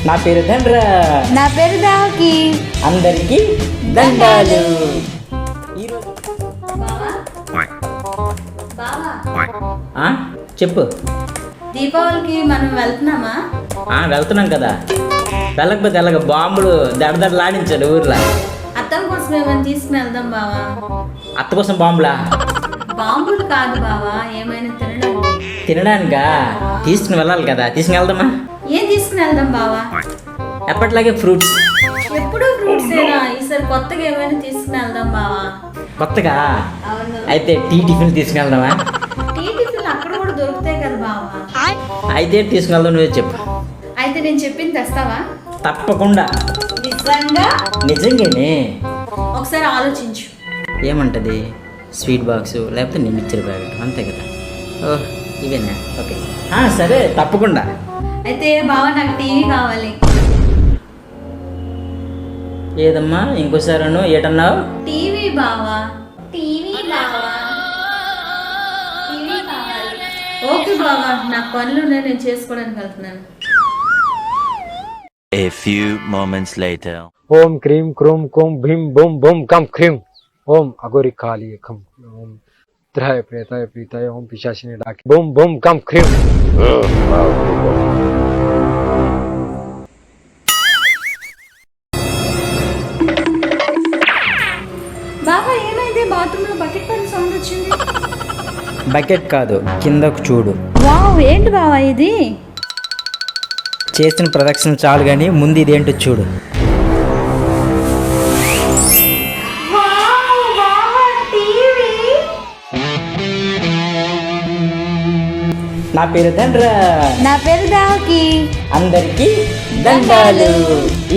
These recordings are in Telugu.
నా పేరు దండ్ర. నా పేరు దాకి. అందరికీ దండాలు. ఈరోజు చెప్పు. దీపావళికి మనం వెళ్తున్నామా? వెళ్తున్నాం కదా. వెళ్ళకపోతే ఎలాగ బాంబులు దడదడలాడించాడు ఊర్లో. అత్తం కోసం ఏమైనా తీసుకుని వెళ్దాం బావా. అత్త కోసం బాంబులా? బాంబులు కాదు బావా, ఏమైనా తినడానికా? తీసుకుని వెళ్ళాలి కదా, తీసుకుని వెళ్దామా? ఏం తీసుకుని వెళ్దాం బావా? ఎప్పటిలాగే ఫ్రూట్స్. ఎప్పుడు ఫ్రూట్స్ ఏనా? ఈసారి కొత్తగా ఏమైనా తీసుకుని వెళ్దాం బావా. కొత్తగా? అవును. అయితే టీ టిఫిన్ తీసుకుని వెళ్దామా? టీ టిఫిన్ అక్కడ కూడా దొరుకుతాయి కదా బావా. అయితే తీసుకుని వెళ్దాం, నువ్వే చెప్పు. అయితే నేను చెప్పింది తెస్తావా? తప్పకుండా. నిజంగా? నిజంగానే. ఒకసారి ఆలోచించు. ఏమంటది? స్వీట్ బాక్స్ లేకపోతే నేను ఇచ్చిన ప్యాకెట్, అంతే కదా. ఓహ్, ఇవేనా? ఓకే, సరే తప్పకుండా. అయితే బావా నాకు టీవీ కావాలి. ఏదమ్మా ఇంకోసారి ఏటన్నావు? టీవీ బావా, టీవీ బావా, టీవీ కావాలి. ఓకే బావా, నాకు పనులు ఉన్నాయి, నేను చేసుకోవడానికి వెళ్తున్నాను. A few moments later. ओम क्रीम क्रूम कुम भीम बुम बुम कम क्रीम ओम अगोरी काली खम ओम त्राय प्रेताय प्रीताय ओम पिशाचिनी डाके बुम बुम कम क्रीम. బావా ఏమైంది? బాత్రూమ్ లో బకెట్ పని సౌండ్ వచ్చింది. బకెట్ కాదు, కిందకు చూడు. వావ్, ఏంటి బావా ఇది? చేసిన ప్రదక్షిణ చాలు కానీ ముందు ఇదేంటో చూడు. నా పేరు దండ్ర. నా పేరు దాకి. అందరికీ దండాలు.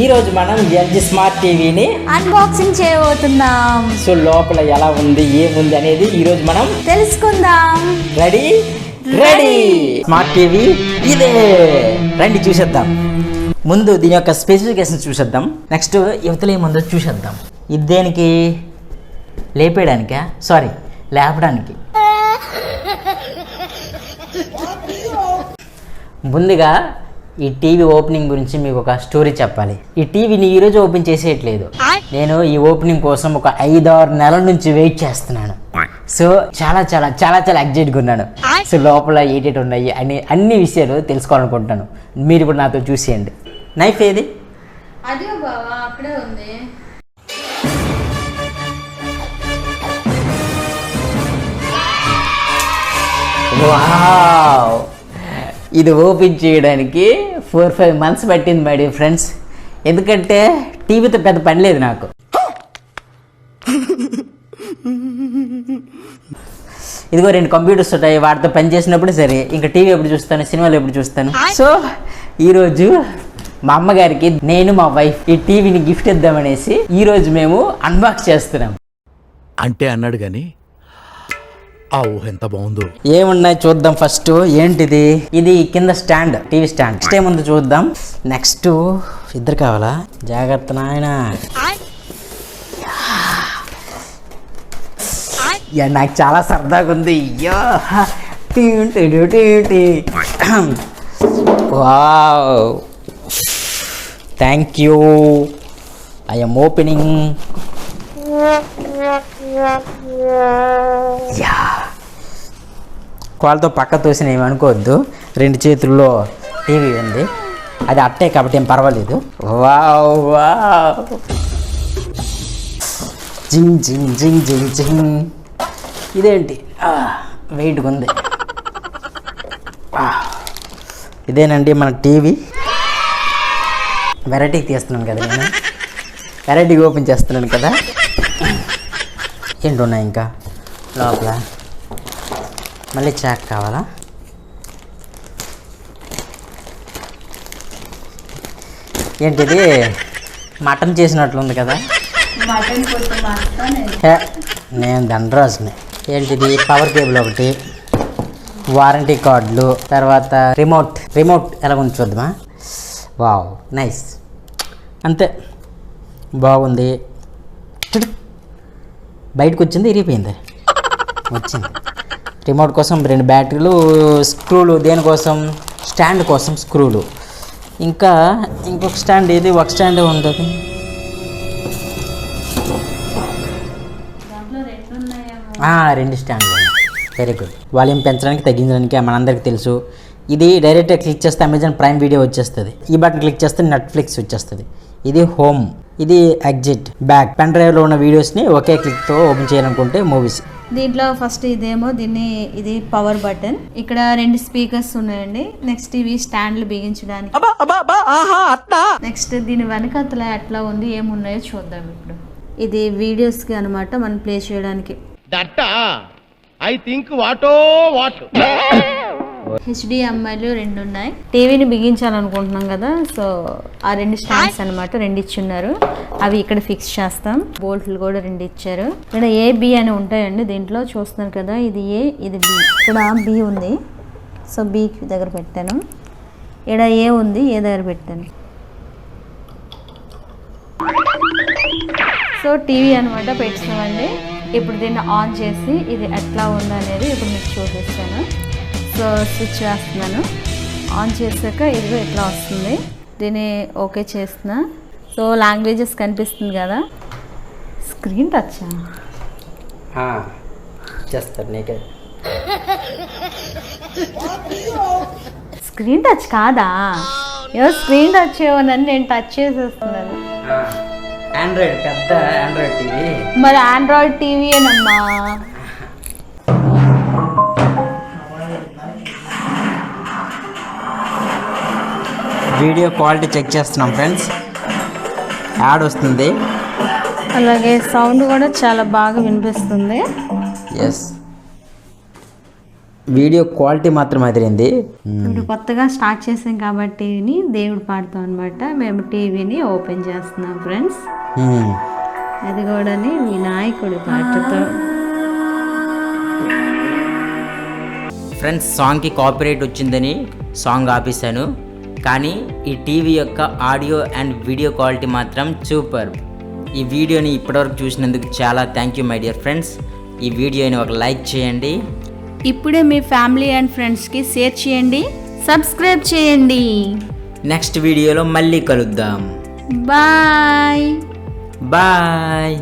ఈరోజు మనం ఎల్జీ స్మార్ట్ టీవీని అన్బాక్సింగ్ చేయబోతున్నాం. సో లోపల ఎలా ఉంది, ఏముంది అనేది ఈరోజు మనం తెలుసుకుందాం. రెడీ? రెడీ. స్మార్ట్ టీవీ ఇదే, రండి చూసేద్దాం. ముందు దీని యొక్క స్పెసిఫికేషన్ చూసేద్దాం. నెక్స్ట్ యువతలు ఏముందో చూసేద్దాం. ఇది దేనికి? లేపేయడానికా? సారీ, లేపడానికి. ముందుగా ఈ టీవీ ఓపెనింగ్ గురించి మీకు ఒక స్టోరీ చెప్పాలి. ఈ టీవీని ఈరోజు ఓపెన్ చేసేయట్లేదు. నేను ఈ ఓపెనింగ్ కోసం ఒక 5-6 నెలల నుంచి వెయిట్ చేస్తున్నాను. సో చాలా చాలా చాలా చాలా ఎగ్జైట్గా ఉన్నాను. సో లోపల ఏటేటి ఉన్నాయి అని అన్ని విషయాలు తెలుసుకోవాలనుకుంటున్నాను. మీరు కూడా నాతో చూసేయండి. నైఫ్ ఏది? అదే బావా, అక్కడే ఉంది. వావ్, ఇది ఓపెన్ చేయడానికి 4-5 months పట్టింది మై డియర్ ఫ్రెండ్స్. ఎందుకంటే టీవీతో పెద్ద పని లేదు నాకు. ఇదిగో 2 కంప్యూటర్స్ ఉంటాయి, వాటితో పని చేసినప్పుడు సరే. ఇంకా టీవీ ఎప్పుడు చూస్తాను, సినిమాలు ఎప్పుడు చూస్తాను. సో ఈరోజు మా అమ్మగారికి నేను మా వైఫ్ ఈ టీవీని గిఫ్ట్ ఇద్దామనేసి ఈరోజు మేము అన్బాక్స్ చేస్తున్నాం. అంటే అన్నాడు కానీ ఆ ఊహ ఎంత బాగుందో. ఏమున్నాయి చూద్దాం. ఫస్ట్ ఏంటిది? ఇది కింద స్టాండ్, టీవీ స్టాండ్. నెక్స్ట్ ఏముంది చూద్దాం. నెక్స్ట్ ఇద్దరు కావాలా? జాగ్రత్త నాయనా. నాకు చాలా సరదాగా ఉంది. Wow, thank you. I'm opening. వాళ్ళతో పక్క తోసిన ఏమి అనుకోవద్దు. 2 చేతుల్లో టీవీ ఉంది, అది అట్టే కాబట్టి ఏం పర్వాలేదు. వావ్ వావ్, జింగ్ జింగ్ జింగ్ జింగ్ జింగ్. ఇదేంటి వెయిట్గా ఉంది. ఇదేనండి మన టీవీ. వెరైటీకి తీస్తున్నాను కదా నేను, వెరైటీగా ఓపెన్ చేస్తున్నాను కదా. ఏంటి ఉన్నాయి ఇంకా లోపల? మళ్ళీ చాక్ కావాలా? ఏంటిది? మటన్ చేసినట్లుంది కదా. నేను దండరాజుని. ఏంటిది? పవర్ కేబుల్ ఒకటి, వారంటీ కార్డులు, తర్వాత రిమోట్ ఎలా ఉంది చూద్దామా. Wow, nice. అంతే, బాగుంది. బయటకు వచ్చింది, ఇరిగిపోయింది. వచ్చింది. రిమోట్ కోసం 2 బ్యాటరీలు, స్క్రూలు దేనికోసం? స్టాండ్ కోసం స్క్రూలు. ఇంకా ఇంకొక స్టాండ్ ఇది ఒక స్టాండ్ ఉంటుంది. దాంట్లో 2 ఉన్నాయేమో. 2 స్టాండ్లు. Very good. వాల్యూమ్ పెంచడానికి తగ్గించడానికి మనందరికీ తెలుసు. ఇది డైరెక్ట్గా క్లిక్ చేస్తే అమెజాన్ ప్రైమ్ వీడియో వచ్చేస్తుంది. ఈ బటన్ క్లిక్ చేస్తే నెట్ఫ్లిక్స్ వచ్చేస్తుంది. ఇది హోమ్, ఇది ఎగ్జిట్, బ్యాక్. పెన్ డ్రైవ్లో ఉన్న వీడియోస్ని ఒకే క్లిక్తో ఓపెన్ చేయాలనుకుంటే మూవీస్. దీంట్లో ఫస్ట్ ఇదేమో ఇది పవర్ బటన్. ఇక్కడ 2 స్పీకర్స్ ఉన్నాయండి. నెక్స్ట్ ఇవి స్టాండ్లు బిగించడానికి. నెక్స్ట్ దీని వెనకతల ఎట్లా ఉంది, ఏమున్నాయో చూద్దాం ఇప్పుడు. ఇది వీడియోస్కి అనమాట, మనం ప్లే చేయడానికి. HDMIలు 2 ఉన్నాయి. టీవీని బిగించాలనుకుంటున్నాం కదా, సో ఆ 2 స్టాండ్స్ అనమాట 2 ఇచ్చున్నారు. అవి ఇక్కడ ఫిక్స్ చేస్తాం. బోల్ట్లు కూడా 2 ఇచ్చారు. ఇక్కడ A B అని ఉంటాయండి. దీంట్లో చూస్తున్నారు కదా, ఇది A, ఇది B. ఇక్కడ B ఉంది, సో B దగ్గర పెట్టాను. ఇక్కడ A ఉంది, A దగ్గర పెట్టాను. సో టీవీ అనమాట పెట్టినామండి. ఇప్పుడు దీన్ని ఆన్ చేసి ఇది ఎట్లా ఉందనేది ఇప్పుడు మీకు చూపిస్తాను. సో స్విచ్ వేస్తున్నాను. ఆన్ చేశాక ఇదిగో ఇట్లా వస్తుంది. దీన్ని ఓకే చేస్తున్నా. సో లాంగ్వేజెస్ కనిపిస్తుంది కదా. స్క్రీన్ టచ్చా చేస్తారు నీకే. స్క్రీన్ టచ్ కాదా? ఏమో స్క్రీన్ టచ్ ఏమోనని నేను టచ్ చేసేస్తున్నాను. ఆండ్రాయిడ్, పెద్ద ఆండ్రాయిడ్ టీవీ. మరి ఆండ్రాయిడ్ టీవీయేనమ్మా. వీడియో క్వాలిటీ చెక్ చేస్తున్నాం ఫ్రెండ్స్. యాడ్ వస్తుంది, అలాగే సౌండ్ కూడా చాలా బాగా వినిపిస్తుంది. ఎస్, వీడియో క్వాలిటీ మాత్రం అదిరింది. ఇప్పుడు కొత్తగా స్టార్ట్ చేసాం కాబట్టి దేవుడు పాడతాం అనమాట. మేము టీవీని ఓపెన్ చేస్తున్నాం ఫ్రెండ్స్. అది కూడా వినాయకుడి పాటతో. ఫ్రెండ్స్, సాంగ్కి కాపీరైట్ వచ్చిందని సాంగ్ ఆపేశాను. కానీ ఈ టీవీ యొక్క ఆడియో అండ్ వీడియో క్వాలిటీ మాత్రం సూపర్. ఈ వీడియోని ఇప్పటివరకు చూసినందుకు చాలా thank you my dear friends. ఈ వీడియోని ఒక లైక్ చేయండి. ఇప్పుడే మీ ఫ్యామిలీ అండ్ ఫ్రెండ్స్కి షేర్ చేయండి, సబ్స్క్రైబ్ చేయండి. నెక్స్ట్ వీడియోలో మళ్ళీ కలుద్దాం. Bye bye.